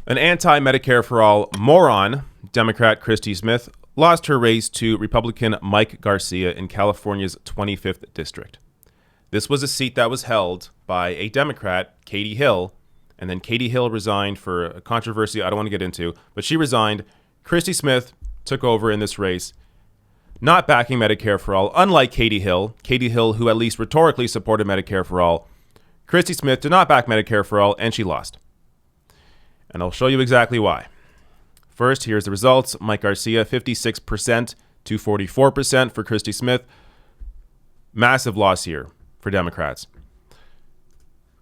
An anti-Medicare-For-All moron, Democrat Christy Smith, lost her race to Republican Mike Garcia in California's 25th district. This was a seat that was held by a Democrat, Katie Hill, and then Katie Hill resigned for a controversy I don't want to get into, but she resigned. Christy Smith took over in this race, not backing Medicare for All, unlike Katie Hill, who at least rhetorically supported Medicare for All. Christy Smith did not back Medicare for All, and she lost. And I'll show you exactly why. First, here's the results. Mike Garcia, 56% to 44% for Christy Smith. Massive loss here for Democrats.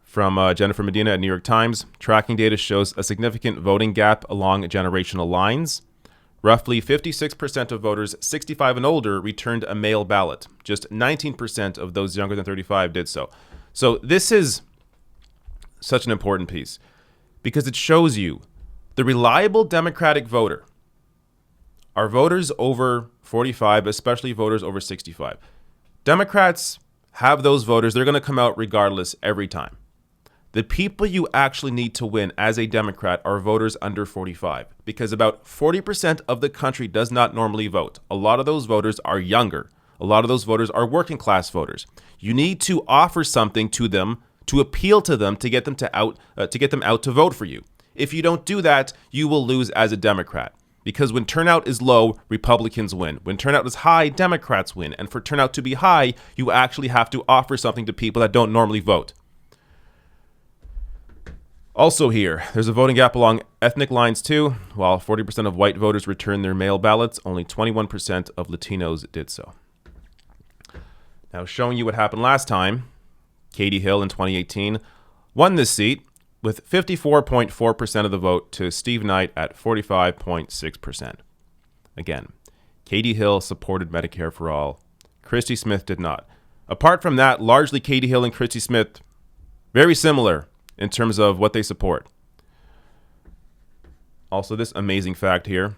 From Jennifer Medina at New York Times, tracking data shows a significant voting gap along generational lines. Roughly 56% of voters 65 and older returned a mail ballot. Just 19% of those younger than 35 did so. So this is such an important piece because it shows you the reliable Democratic voter are voters over 45, especially voters over 65. Democrats have those voters. They're going to come out regardless every time. The people you actually need to win as a Democrat are voters under 45 because about 40% of the country does not normally vote. A lot of those voters are younger. A lot of those voters are working class voters. You need to offer something to them to appeal to them to get them out to vote for you. If you don't do that, you will lose as a Democrat. Because when turnout is low, Republicans win. When turnout is high, Democrats win. And for turnout to be high, you actually have to offer something to people that don't normally vote. Also here, there's a voting gap along ethnic lines too. While 40% of white voters returned their mail ballots, only 21% of Latinos did so. Now, showing you what happened last time, Katie Hill in 2018 won this seat with 54.4% of the vote to Steve Knight at 45.6%. Again, Katie Hill supported Medicare for All. Christy Smith did not. Apart from that, largely Katie Hill and Christy Smith, very similar in terms of what they support. Also, this amazing fact here.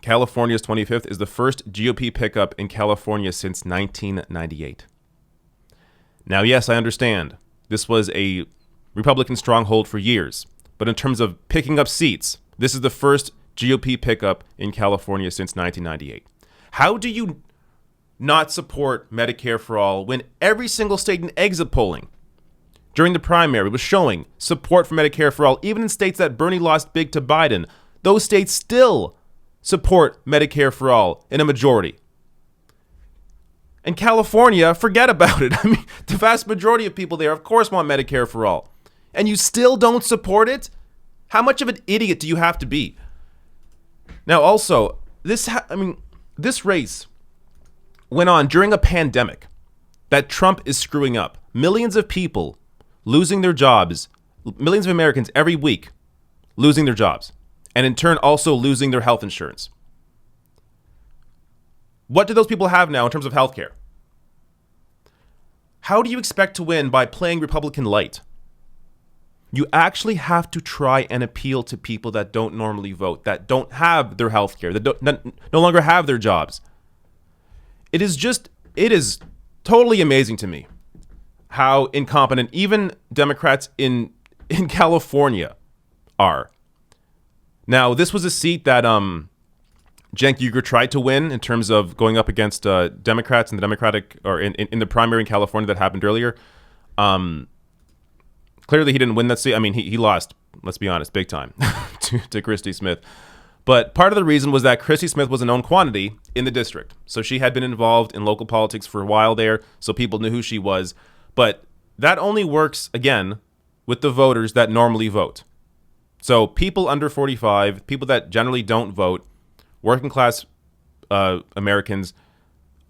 California's 25th is the first GOP pickup in California since 1998. Now, yes, I understand. This was a Republican stronghold for years. But in terms of picking up seats, this is the first GOP pickup in California since 1998. How do you not support Medicare for All when every single state in exit polling during the primary was showing support for Medicare for All, even in states that Bernie lost big to Biden? Those states still support Medicare for All in a majority. And California, forget about it. I mean, the vast majority of people there, of course, want Medicare for All. And you still don't support it? How much of an idiot do you have to be? Now, also, this race went on during a pandemic that Trump is screwing up. Millions of people losing their jobs, millions of Americans every week losing their jobs, and in turn also losing their health insurance. What do those people have now in terms of health care? How do you expect to win by playing Republican light? You actually have to try and appeal to people that don't normally vote, that don't have their health care, that no longer have their jobs. It is totally amazing to me how incompetent even Democrats in California are. Now, this was a seat that Cenk Uygur tried to win in terms of going up against Democrats in the Democratic or in the primary in California that happened earlier. Clearly, he didn't win that seat. I mean, he lost, let's be honest, big time to Christy Smith. But part of the reason was that Christy Smith was a known quantity in the district. So she had been involved in local politics for a while there, so people knew who she was. But that only works, again, with the voters that normally vote. So people under 45, people that generally don't vote, working class Americans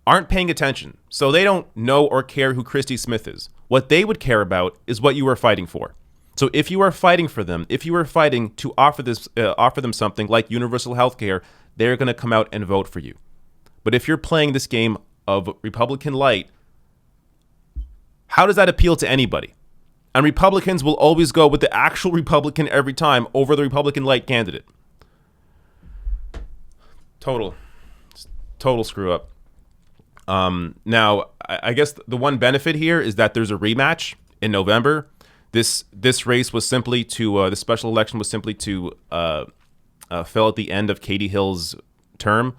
aren't paying attention. So they don't know or care who Christy Smith is. What they would care about is what you are fighting for. So if you are fighting for them, if you are fighting to offer them something like universal health care, they're going to come out and vote for you. But if you're playing this game of Republican light, how does that appeal to anybody? And Republicans will always go with the actual Republican every time over the Republican light candidate. Total screw up. Now, I guess the one benefit here is that there's a rematch in November. This race was simply to the special election was simply to fill at the end of Katie Hill's term.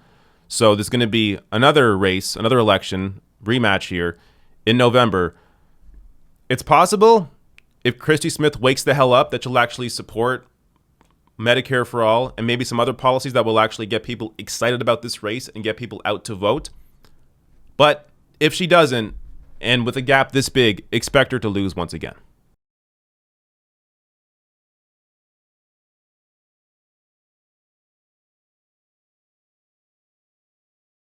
So there's going to be another race, another election rematch here in November. It's possible if Christy Smith wakes the hell up that she'll actually support Medicare for all and maybe some other policies that will actually get people excited about this race and get people out to vote. But if she doesn't, and with a gap this big, expect her to lose once again.